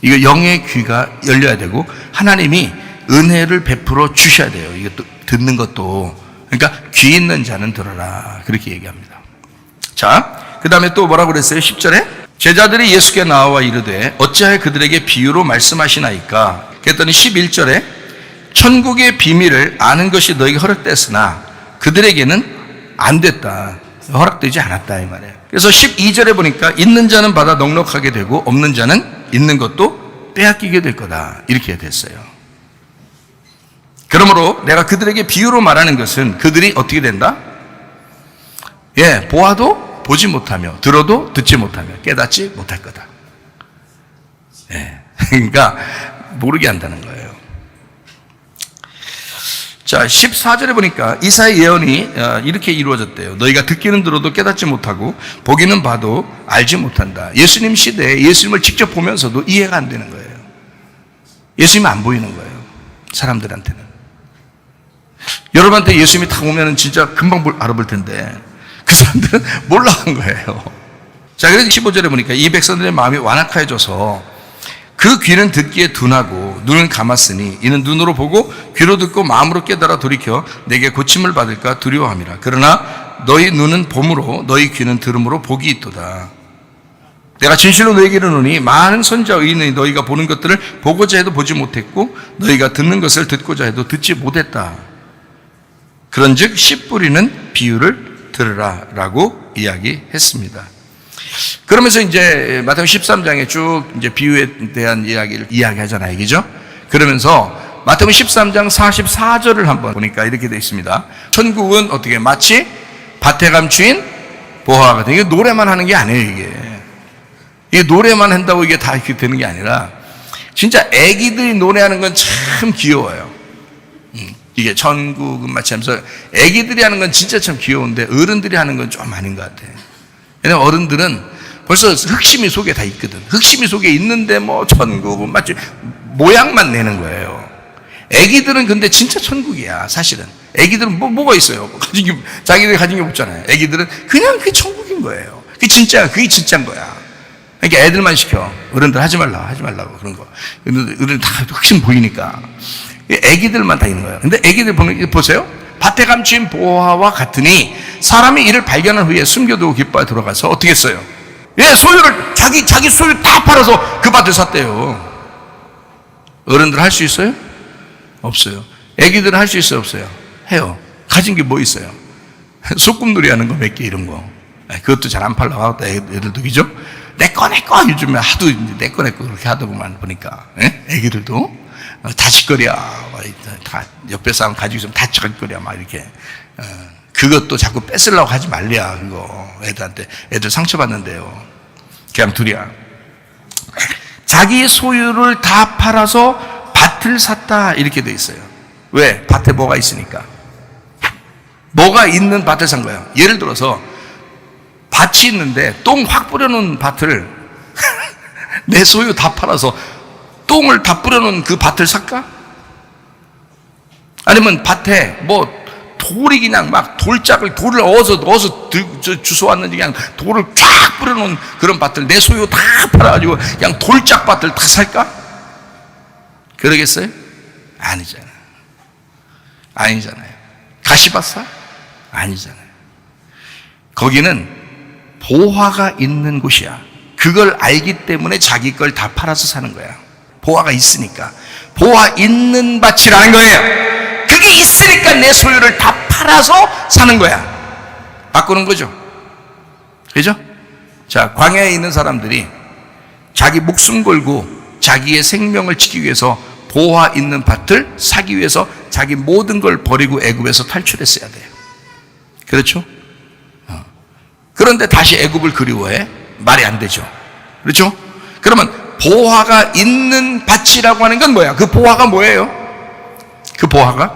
이거 영의 귀가 열려야 되고 하나님이 은혜를 베풀어 주셔야 돼요. 이거 듣는 것도. 그러니까 귀 있는 자는 들어라 그렇게 얘기합니다. 자, 그 다음에 또 뭐라고 그랬어요? 10절에 제자들이 예수께 나와 이르되 어찌하여 그들에게 비유로 말씀하시나이까? 그랬더니 11절에 천국의 비밀을 아는 것이 너에게 허락됐으나 그들에게는 안 됐다. 허락되지 않았다 이 말이에요. 그래서 12절에 보니까 있는 자는 받아 넉넉하게 되고 없는 자는 있는 것도 빼앗기게 될 거다 이렇게 됐어요. 그러므로 내가 그들에게 비유로 말하는 것은 그들이 어떻게 된다? 보아도 보지 못하며 들어도 듣지 못하며 깨닫지 못할 거다. 그러니까 모르게 한다는 거예요. 자, 14절에 보니까 이사야 예언이 이렇게 이루어졌대요. 너희가 듣기는 들어도 깨닫지 못하고 보기는 봐도 알지 못한다. 예수님 시대에 예수님을 직접 보면서도 이해가 안 되는 거예요. 예수님이 안 보이는 거예요, 사람들한테는. 여러분한테 예수님이 딱 오면 진짜 금방 알아볼 텐데 그 사람들은 몰라간 거예요. 자, 그래서 15절에 보니까 이 백성들의 마음이 완악해져서 그 귀는 듣기에 둔하고 눈은 감았으니 이는 눈으로 보고 귀로 듣고 마음으로 깨달아 돌이켜 내게 고침을 받을까 두려워함이라. 그러나 너희 눈은 봄으로 너희 귀는 들음으로 복이 있도다. 내가 진실로 너희에게 이르노니 많은 선지자 의인이 너희가 보는 것들을 보고자 해도 보지 못했고 너희가 듣는 것을 듣고자 해도 듣지 못했다. 그런즉 씨 뿌리는 비유를 들으라 라고 이야기했습니다. 그러면서 이제 마태복음 13장에 쭉 이제 비유에 대한 이야기를 이야기하잖아요, 그죠? 그러면서 마태복음 13장 44절을 한번 보니까 이렇게 되어 있습니다. 천국은 어떻게 마치 밭에 감추인 보화가 같은, 이게 노래만 하는 게 아니에요. 이게 노래만 한다고 이게 다 이렇게 되는 게 아니라 진짜 애기들이 노래하는 건 참 귀여워요. 이게 천국은 마치 하면서 애기들이 하는 건 진짜 참 귀여운데 어른들이 하는 건 좀 아닌 것 같아요. 왜냐면 어른들은 벌써 흑심이 속에 다 있거든. 흑심이 속에 있는데 뭐 천국은 마치 모양만 내는 거예요. 애기들은 근데 진짜 천국이야, 사실은. 애기들은 뭐가 있어요? 자기들이 가진 게 없잖아요. 애기들은 그냥 그게 천국인 거예요. 그게 진짜인 거야. 그러니까 애들만 시켜. 어른들 하지 말라고 그런 거. 어른 다 확신 보이니까. 애기들만 다 있는 거예요. 근데 애기들 보세요. 밭에 감춘 보화와 같으니 사람이 이를 발견한 후에 숨겨두고 기뻐하여 들어가서 어떻게 했어요? 소유를 자기 소유 다 팔아서 그 밭을 샀대요. 어른들 할 수 있어요? 없어요. 애기들은 할 수 있어요? 없어요? 해요. 가진 게 뭐 있어요? 소꿉놀이 하는 거 몇 개 이런 거. 그것도 잘 안 팔려고 애들도 그죠? 내 거 요즘에 하도 내 거 그렇게 하더구만 보니까. 애기들도 다짓거리야. 다 옆에 사람 가지고 있으면 다짓거리야. 막 이렇게. 그것도 자꾸 뺏으려고 하지 말랴. 그거. 애들한테. 애들 상처받는데요. 그냥 둘이야. 자기 소유를 다 팔아서 밭을 샀다. 이렇게 돼 있어요. 왜? 밭에 뭐가 있으니까. 뭐가 있는 밭을 산 거야. 예를 들어서 밭이 있는데 똥 확 뿌려놓은 밭을 내 소유 다 팔아서 똥을 다 뿌려놓은 그 밭을 살까? 아니면 밭에 뭐 돌이 그냥 막 돌을 어서 주워왔는지 그냥 돌을 쫙 뿌려놓은 그런 밭을 내 소유 다 팔아가지고 그냥 돌짝 밭을 다 살까? 그러겠어요? 아니잖아요. 가시밭 사? 아니잖아요. 거기는 보화가 있는 곳이야. 그걸 알기 때문에 자기 걸 다 팔아서 사는 거야. 보화가 있으니까. 보화 있는 밭이라는 거예요. 그게 있으니까 내 소유를 다 팔아서 사는 거야. 바꾸는 거죠. 그죠? 자, 광야에 있는 사람들이 자기 목숨 걸고 자기의 생명을 지키기 위해서 보화 있는 밭을 사기 위해서 자기 모든 걸 버리고 애굽에서 탈출했어야 돼요. 그렇죠? 그런데 다시 애굽을 그리워해? 말이 안 되죠. 그렇죠? 그러면 보화가 있는 밭이라고 하는 건 뭐야? 그 보화가 뭐예요? 그 보화가?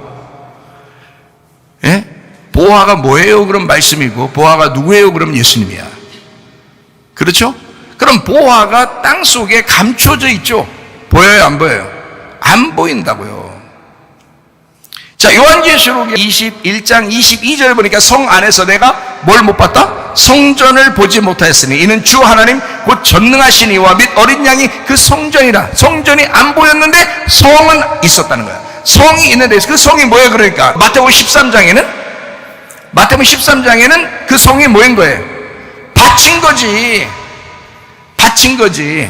보화가 뭐예요? 그럼 말씀이고, 보화가 누구예요? 그럼 예수님이야. 그렇죠? 그럼 보화가 땅 속에 감춰져 있죠? 보여요? 안 보여요? 안 보인다고요. 자, 요한계시록 21장 22절 보니까 성 안에서 내가 뭘 못 봤다? 성전을 보지 못하였으니 이는 주 하나님 곧 전능하신 이와 및 어린 양이 그 성전이라. 성전이 안 보였는데 성은 있었다는 거야. 성이 있는데 그 성이 뭐예요? 그러니까 마태복음 13장에는 그 성이 뭐인 거예요? 밭인 거지.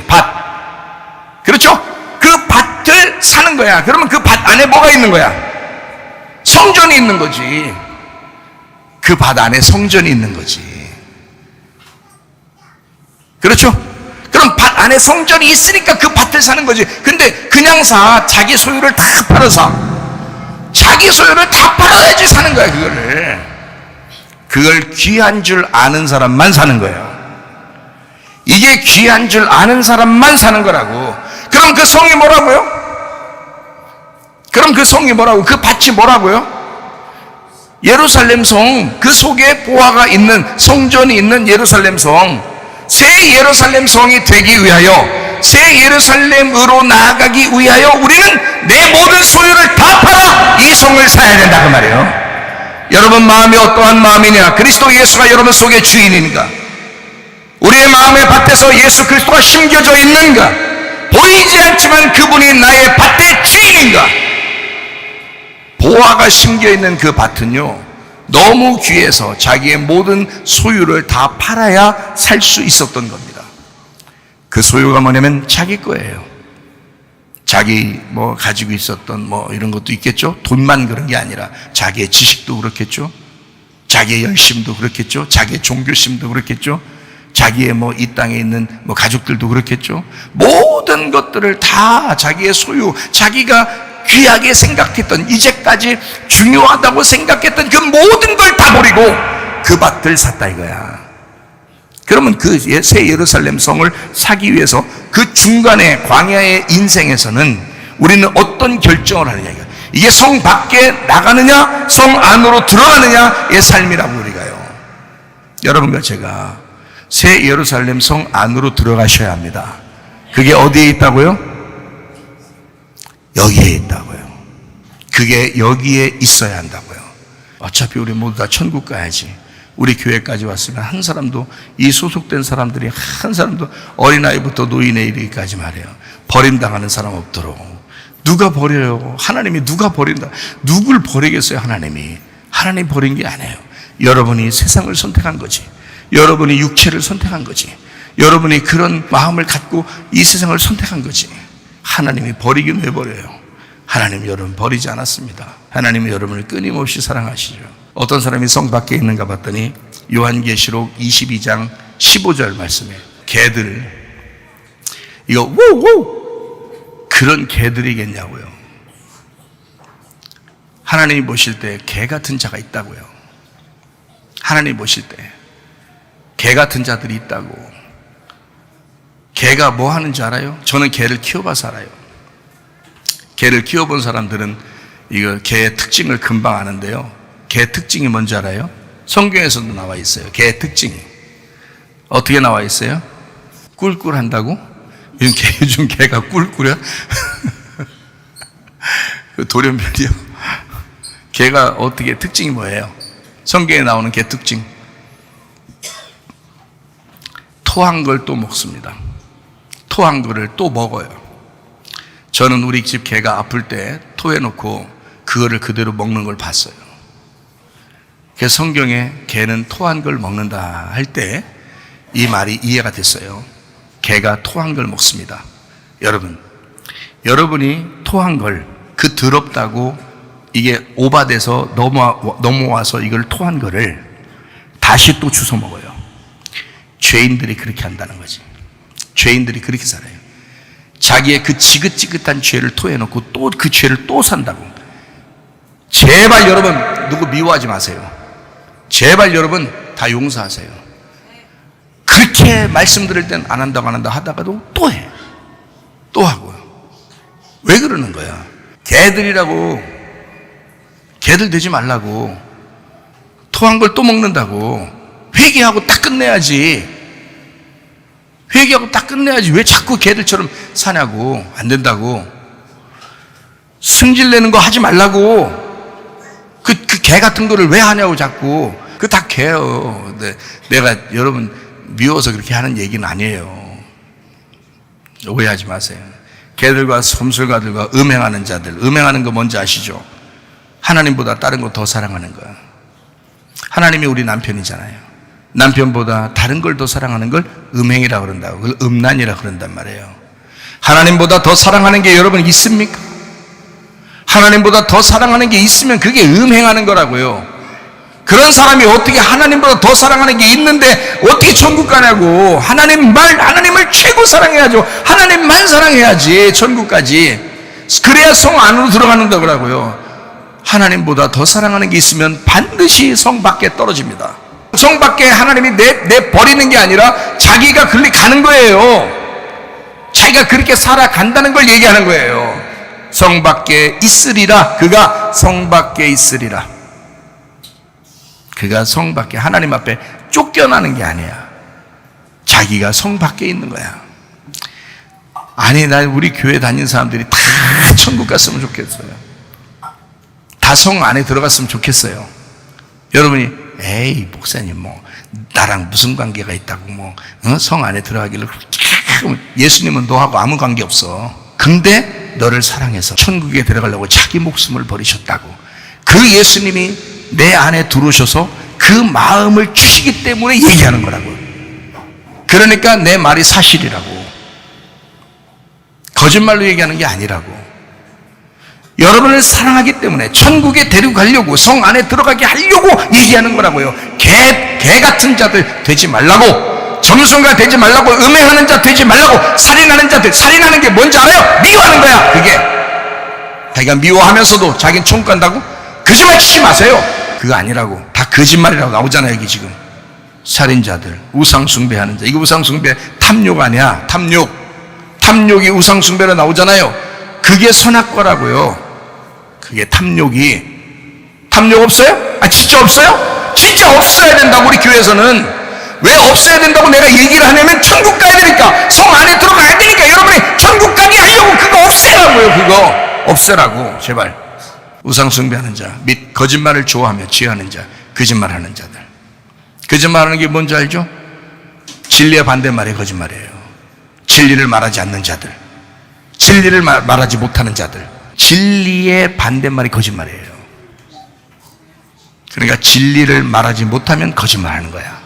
밭. 그렇죠? 그 밭을 사는 거야. 그러면 그 밭 안에 뭐가 있는 거야? 성전이 있는 거지. 그 밭 안에 성전이 있는 거지. 그렇죠? 그럼 밭 안에 성전이 있으니까 그 밭을 사는 거지. 근데 그냥 자기 소유를 다 팔아서 자기 소유를 다 팔아야지 사는 거야. 그걸 귀한 줄 아는 사람만 사는 거예요. 이게 귀한 줄 아는 사람만 사는 거라고. 그럼 그 성이 뭐라고요? 그 밭이 뭐라고요? 예루살렘 성, 그 속에 보화가 있는 성전이 있는 예루살렘 성, 새 예루살렘 성이 되기 위하여, 새 예루살렘으로 나아가기 위하여 우리는 내 모든 소유를 다 팔아 이 성을 사야 된다 그 말이에요. 여러분 마음이 어떠한 마음이냐? 그리스도 예수가 여러분 속의 주인인가? 우리의 마음의 밭에서 예수 그리스도가 심겨져 있는가? 보이지 않지만 그분이 나의 밭의 주인인가? 보화가 심겨있는 그 밭은요, 너무 귀해서 자기의 모든 소유를 다 팔아야 살 수 있었던 겁니다. 그 소유가 뭐냐면 자기 거예요. 자기 가지고 있었던 이런 것도 있겠죠. 돈만 그런 게 아니라 자기의 지식도 그렇겠죠. 자기의 열심도 그렇겠죠. 자기의 종교심도 그렇겠죠. 자기의 이 땅에 있는 가족들도 그렇겠죠. 모든 것들을 다 자기의 소유, 자기가 귀하게 생각했던, 이제까지 중요하다고 생각했던 그 모든 걸 다 버리고 그 밭을 샀다 이거야. 그러면 그 새 예루살렘 성을 사기 위해서 그 중간에 광야의 인생에서는 우리는 어떤 결정을 하느냐 이거야. 이게 성 밖에 나가느냐 성 안으로 들어가느냐의 삶이라고 우리가요. 여러분과 제가 새 예루살렘 성 안으로 들어가셔야 합니다. 그게 어디에 있다고요? 여기에 있다고요. 그게 여기에 있어야 한다고요. 어차피 우리 모두 다 천국 가야지. 우리 교회까지 왔으면 한 사람도, 이 소속된 사람들이 한 사람도 어린아이부터 노인에 이르기까지 말해요, 버림당하는 사람 없도록. 누가 버려요? 하나님이 누가 버린다? 누굴 버리겠어요? 하나님 버린 게 아니에요. 여러분이 세상을 선택한 거지. 여러분이 육체를 선택한 거지. 여러분이 그런 마음을 갖고 이 세상을 선택한 거지. 하나님이 버리긴 왜 버려요? 하나님 여러분 버리지 않았습니다. 하나님은 여러분을 끊임없이 사랑하시죠. 어떤 사람이 성 밖에 있는가 봤더니 요한계시록 22장 15절 말씀에 개들, 이거 우우 그런 개들이겠냐고요. 하나님이 보실 때 개 같은 자가 있다고요. 하나님이 보실 때 개 같은 자들이 있다고. 개가 뭐 하는 줄 알아요? 저는 개를 키워봐서 알아요. 개를 키워본 사람들은 이거 개의 특징을 금방 아는데요. 개 특징이 뭔지 알아요? 성경에서도 나와 있어요. 개의 특징이 어떻게 나와 있어요? 꿀꿀한다고? 요즘 개가 꿀꿀해? 그 돌연변이요. 개가 어떻게, 특징이 뭐예요? 성경에 나오는 개 특징, 토한 걸 또 먹습니다. 토한 거를 또 먹어요. 저는 우리 집 개가 아플 때 토해놓고 그거를 그대로 먹는 걸 봤어요. 그래서 성경에 개는 토한 걸 먹는다 할 때 이 말이 이해가 됐어요. 개가 토한 걸 먹습니다. 여러분이 토한 걸, 그 더럽다고 이게 오바돼서 넘어와서 이걸 토한 거를 다시 또 주워 먹어요. 죄인들이 그렇게 한다는 거지. 죄인들이 그렇게 살아요. 자기의 그 지긋지긋한 죄를 토해놓고 또 그 죄를 또 산다고. 제발 여러분 누구 미워하지 마세요. 제발 여러분 다 용서하세요. 그렇게 말씀 들을 땐 안 한다고 하다가도 또 해. 또 하고요. 왜 그러는 거야? 개들이라고. 개들 되지 말라고. 토한 걸 또 먹는다고. 회개하고 딱 끝내야지. 회개하고 딱 끝내야지. 왜 자꾸 개들처럼 사냐고. 안 된다고. 승질내는 거 하지 말라고. 그 개 같은 거를 왜 하냐고 자꾸. 그 다 개요. 내가 여러분 미워서 그렇게 하는 얘기는 아니에요. 오해하지 마세요. 개들과 솜술가들과 음행하는 자들, 음행하는 거 뭔지 아시죠? 하나님보다 다른 거 더 사랑하는 거야. 하나님이 우리 남편이잖아요. 남편보다 다른 걸 더 사랑하는 걸 음행이라고 그런다고. 그걸 음란이라고 그런단 말이에요. 하나님보다 더 사랑하는 게 여러분 있습니까? 하나님보다 더 사랑하는 게 있으면 그게 음행하는 거라고요. 그런 사람이 어떻게 하나님보다 더 사랑하는 게 있는데 어떻게 천국 가냐고. 하나님을 최고 사랑해야죠. 하나님만 사랑해야지 천국까지. 그래야 성 안으로 들어가는다 그러고요. 하나님보다 더 사랑하는 게 있으면 반드시 성 밖에 떨어집니다. 성 밖에 하나님이 내 버리는 게 아니라 자기가 그리 가는 거예요. 자기가 그렇게 살아간다는 걸 얘기하는 거예요. 성 밖에 있으리라. 그가 성 밖에 있으리라. 그가 성 밖에, 하나님 앞에 쫓겨나는 게 아니야. 자기가 성 밖에 있는 거야. 아니, 우리 교회 다니는 사람들이 다 천국 갔으면 좋겠어요. 다 성 안에 들어갔으면 좋겠어요. 여러분이 에이 목사님 뭐 나랑 무슨 관계가 있다고 성 안에 들어가길래. 예수님은 너하고 아무 관계 없어. 근데 너를 사랑해서 천국에 들어가려고 자기 목숨을 버리셨다고. 그 예수님이 내 안에 들어오셔서 그 마음을 주시기 때문에 얘기하는 거라고. 그러니까 내 말이 사실이라고. 거짓말로 얘기하는 게 아니라고. 여러분을 사랑하기 때문에 천국에 데리고 가려고, 성 안에 들어가게 하려고 얘기하는 거라고요. 개 같은 자들 되지 말라고. 점순가 되지 말라고. 음행하는 자 되지 말라고. 살인하는 자들, 살인하는 게 뭔지 알아요? 미워하는 거야. 그게 자기가 미워하면서도 자기는 천국 간다고? 거짓말 치지 마세요. 그거 아니라고. 다 거짓말이라고 나오잖아요. 여기 지금 살인자들, 우상숭배하는 자. 이거 우상숭배 탐욕 아니야. 탐욕이 우상숭배로 나오잖아요. 그게 선악과라고요. 그게 탐욕 없어요? 진짜 없어요? 진짜 없어야 된다고. 우리 교회에서는 왜 없어야 된다고 내가 얘기를 하냐면 천국 가야 되니까, 성 안에 들어가야 되니까. 여러분이 천국 가게 하려고 그거 없애라고요. 그거 없애라고. 제발. 우상숭배하는 자 및 거짓말을 좋아하며 취하는 자, 거짓말하는 자들. 거짓말하는 게 뭔지 알죠? 진리의 반대말이 거짓말이에요. 진리를 말하지 않는 자들, 진리를 말하지 못하는 자들, 진리의 반대말이 거짓말이에요. 그러니까 진리를 말하지 못하면 거짓말하는 거야.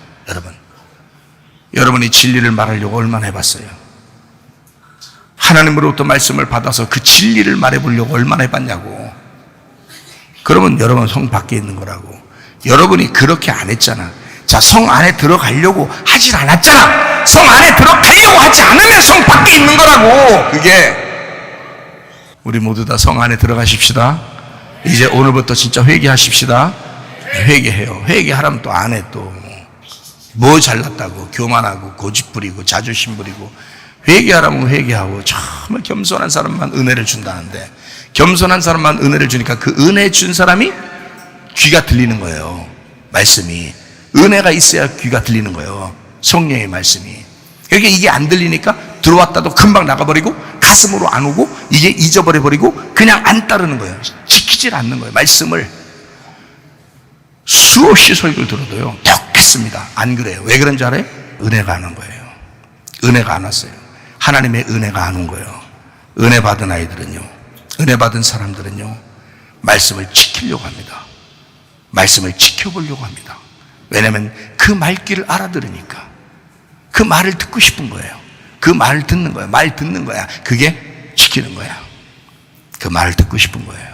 여러분이 진리를 말하려고 얼마나 해봤어요? 하나님으로부터 말씀을 받아서 그 진리를 말해보려고 얼마나 해봤냐고. 그러면 여러분 성 밖에 있는 거라고. 여러분이 그렇게 안 했잖아. 자, 성 안에 들어가려고 하질 않았잖아. 성 안에 들어가려고 하지 않으면 성 밖에 있는 거라고. 그게 우리 모두 다 성 안에 들어가십시다. 이제 오늘부터 진짜 회개하십시다. 회개해요. 회개하라면 또 안 해. 또 뭐 잘났다고 교만하고 고집부리고 자존심 부리고. 회개하라면 회개하고. 정말 겸손한 사람만 은혜를 준다는데, 겸손한 사람만 은혜를 주니까 그 은혜 준 사람이 귀가 들리는 거예요. 말씀이 은혜가 있어야 귀가 들리는 거예요. 성령의 말씀이. 그러니까 이게 안 들리니까 들어왔다도 금방 나가버리고 가슴으로 안 오고 이게 잊어버려버리고 그냥 안 따르는 거예요. 지키질 않는 거예요. 말씀을 수없이 설교를 들어도요 덕했습니다. 안 그래요. 왜 그런지 알아요? 은혜가 안 온 거예요. 은혜가 안 왔어요. 하나님의 은혜가 안 온 거예요. 은혜 받은 아이들은요, 은혜 받은 사람들은요 말씀을 지키려고 합니다. 말씀을 지켜보려고 합니다. 왜냐하면 그 말귀를 알아들으니까 그 말을 듣고 싶은 거예요. 그 말을 듣는 거예요. 말 듣는 거야. 그게 지키는 거야. 그 말을 듣고 싶은 거예요.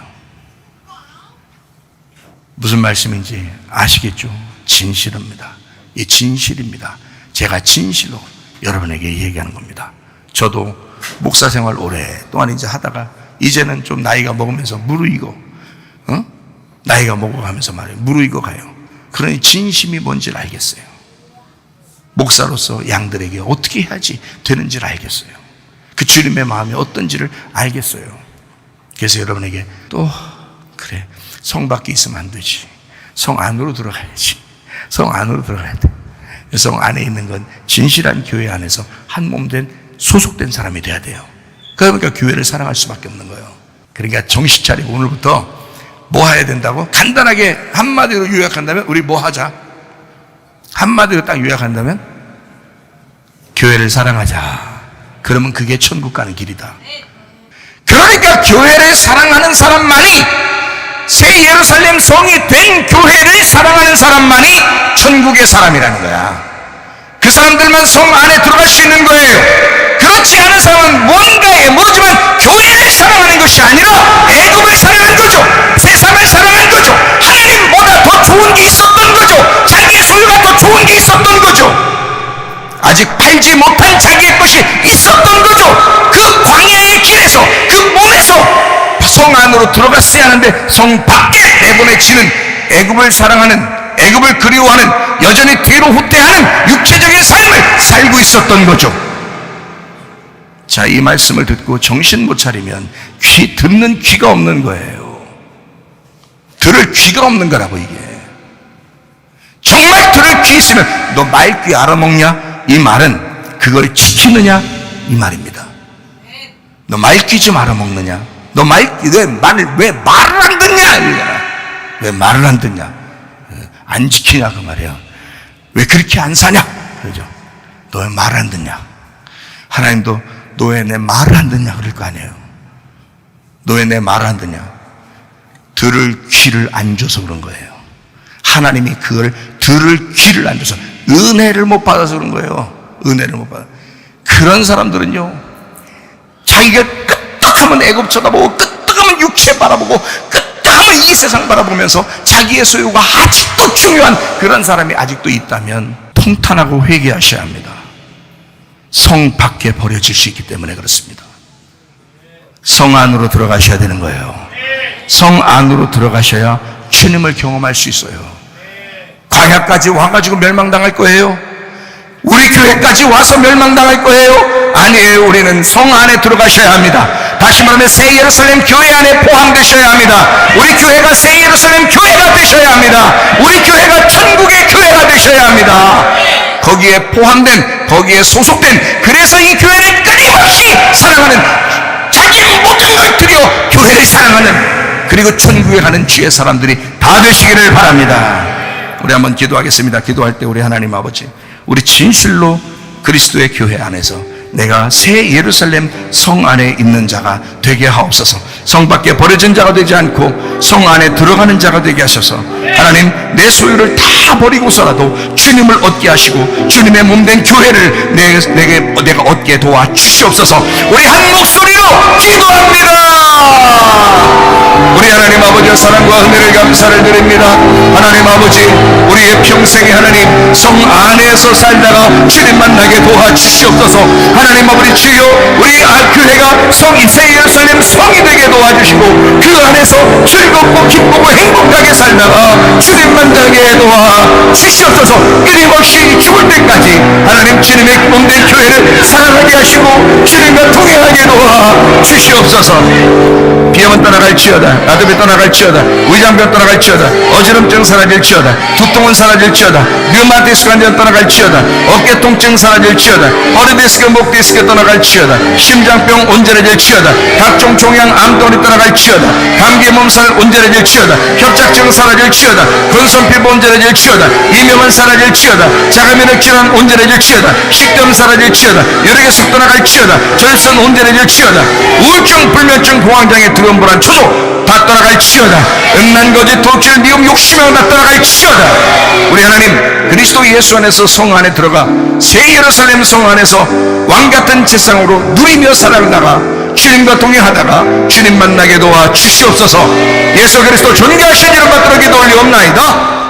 무슨 말씀인지 아시겠죠? 진실입니다. 이 진실입니다. 제가 진실로 여러분에게 얘기하는 겁니다. 저도 목사 생활 오랫동안 이제 하다가 이제는 좀 나이가 먹으면서 무르익어, 나이가 먹어가면서 말이에요. 무르익어 가요. 그러니 진심이 뭔지를 알겠어요. 목사로서 양들에게 어떻게 해야지 되는지를 알겠어요. 그 주님의 마음이 어떤지를 알겠어요. 그래서 여러분에게 또 그래, 성 밖에 있으면 안 되지. 성 안으로 들어가야지. 성 안으로 들어가야 돼. 성 안에 있는 건 진실한 교회 안에서 한 몸 된 소속된 사람이 돼야 돼요. 그러니까 교회를 사랑할 수밖에 없는 거예요. 그러니까 정신 차리고 오늘부터 뭐 해야 된다고? 간단하게 한마디로 요약한다면 우리 뭐 하자? 한마디로 딱 요약한다면 교회를 사랑하자. 그러면 그게 천국 가는 길이다. 그러니까 교회를 사랑하는 사람만이, 새 예루살렘 성이 된 교회를 사랑하는 사람만이 천국의 사람이라는 거야. 그 사람들만 성 안에 들어갈 수 있는 거예요. 그렇지 않은 사람은 뭔가에 모르지만 교회를 사랑하는 것이 아니라 애굽을 사랑한 거죠. 세상을 사랑한 거죠. 하나님보다 더 좋은 게 있었던 거죠. 자기의 소유가 더 좋은 게 있었던 거죠. 아직 팔지 못한 자기의 것이 있었던 거죠. 그 광야의 길에서, 그 몸에서 성 안으로 들어갔어야 하는데 성 밖에 내보내지는 애굽을 사랑하는, 애굽을 그리워하는, 여전히 뒤로 후퇴하는 육체적인 삶을 살고 있었던 거죠. 자, 이 말씀을 듣고 정신 못 차리면 듣는 귀가 없는 거예요. 들을 귀가 없는 거라고. 이게 정말 들을 귀 있으면 너 말귀 알아먹냐? 이 말은 그걸 지키느냐? 이 말입니다. 너 말귀 좀 알아먹느냐? 너 왜 말을 안 듣냐? 이러잖아. 왜 말을 안 듣냐? 안 지키냐? 그 말이에요. 왜 그렇게 안 사냐? 그러죠. 너 왜 말을 안 듣냐? 하나님도 너 왜 내 말을 안 듣냐? 그럴 거 아니에요. 너 왜 내 말을 안 듣냐? 들을 귀를 안 줘서 그런 거예요. 하나님이 그걸 들을 귀를 안 줘서, 은혜를 못 받아서 그런 거예요. 은혜를 못 받아. 그런 사람들은요, 자기가 끄떡하면 애굽 쳐다보고, 끄떡하면 육체 바라보고, 끄떡하면 이 세상 바라보면서 자기의 소유가 아직도 중요한 그런 사람이 아직도 있다면 통탄하고 회개하셔야 합니다. 성 밖에 버려질 수 있기 때문에 그렇습니다. 성 안으로 들어가셔야 되는 거예요. 성 안으로 들어가셔야 주님을 경험할 수 있어요. 광야까지 와가지고 멸망당할 거예요? 우리 교회까지 와서 멸망당할 거예요? 아니에요. 우리는 성 안에 들어가셔야 합니다. 다시 말하면 새 예루살렘 교회 안에 포함되셔야 합니다. 우리 교회가 새 예루살렘 교회가 되셔야 합니다. 우리 교회가 천국의 교회가 되셔야 합니다. 거기에 포함된, 거기에 소속된, 그래서 이 교회를 끊임없이 사랑하는, 자기 모든 걸 들여 교회를 사랑하는, 그리고 천국에 가는 주의 사람들이 다 되시기를 바랍니다. 우리 한번 기도하겠습니다. 기도할 때 우리 하나님 아버지, 우리 진실로 그리스도의 교회 안에서 내가 새 예루살렘 성 안에 있는 자가 되게 하옵소서. 성 밖에 버려진 자가 되지 않고 성 안에 들어가는 자가 되게 하셔서 하나님, 내 소유를 다 버리고서라도 주님을 얻게 하시고 주님의 몸된 교회를 내가 얻게 도와 주시옵소서. 우리 한 목소리로 기도합니다. 우리 하나님 아버지의 사랑과 은혜를 감사를 드립니다. 하나님 아버지, 우리의 평생에 하나님 성 안에서 살다가 주님 만나게 도와주시옵소서. 하나님 아버지 주여, 우리 교회가 새 예루살렘 성이 되게 도와주시고 그 안에서 즐겁고 기쁘고 행복하게 살다가 주님 만나게 도와주시옵소서. 끊임없이 죽을 때까지 하나님 주님의 몸된 교회를 사랑하게 하시고 주님과 동행하게 도와주시옵소서. 비염은 떠나갈지어다, 나도비 떠나갈지어다, 위장병 떠나갈지어다, 어지럼증 사라질지어다, 두통은 사라질지어다, 류마티스 관절 떠나갈지어다, 어깨 통증 사라질지어다, 허리 디스크, 목 디스크 떠나갈지어다, 심장병 온전해질지어다, 각종 종양 암덩어리 떠나갈지어다, 감기 몸살 온전해질지어다, 협착증 사라질지어다, 건선 피부 온전해질지어다, 이명은 사라질지어다, 자가면역 질환 온전해질지어다, 식도염 사라질지어다, 혈액에서 떠나갈지어다, 절선 온전해질지어다, 우울증, 불면증, 공황장애, 두려움, 불안, 초조 다 떠나갈지어다, 음란, 거짓, 도출, 미움, 욕심을 다 떠나갈지어다. 우리 하나님, 그리스도 예수 안에서 성 안에 들어가 새 예루살렘 성 안에서 왕같은 세상으로 누리며 살아가다가 주님과 동행하다가 주님 만나게 도와 주시옵소서. 예수 그리스도 존귀하신 이름 받들어 기도 올리옵나이다.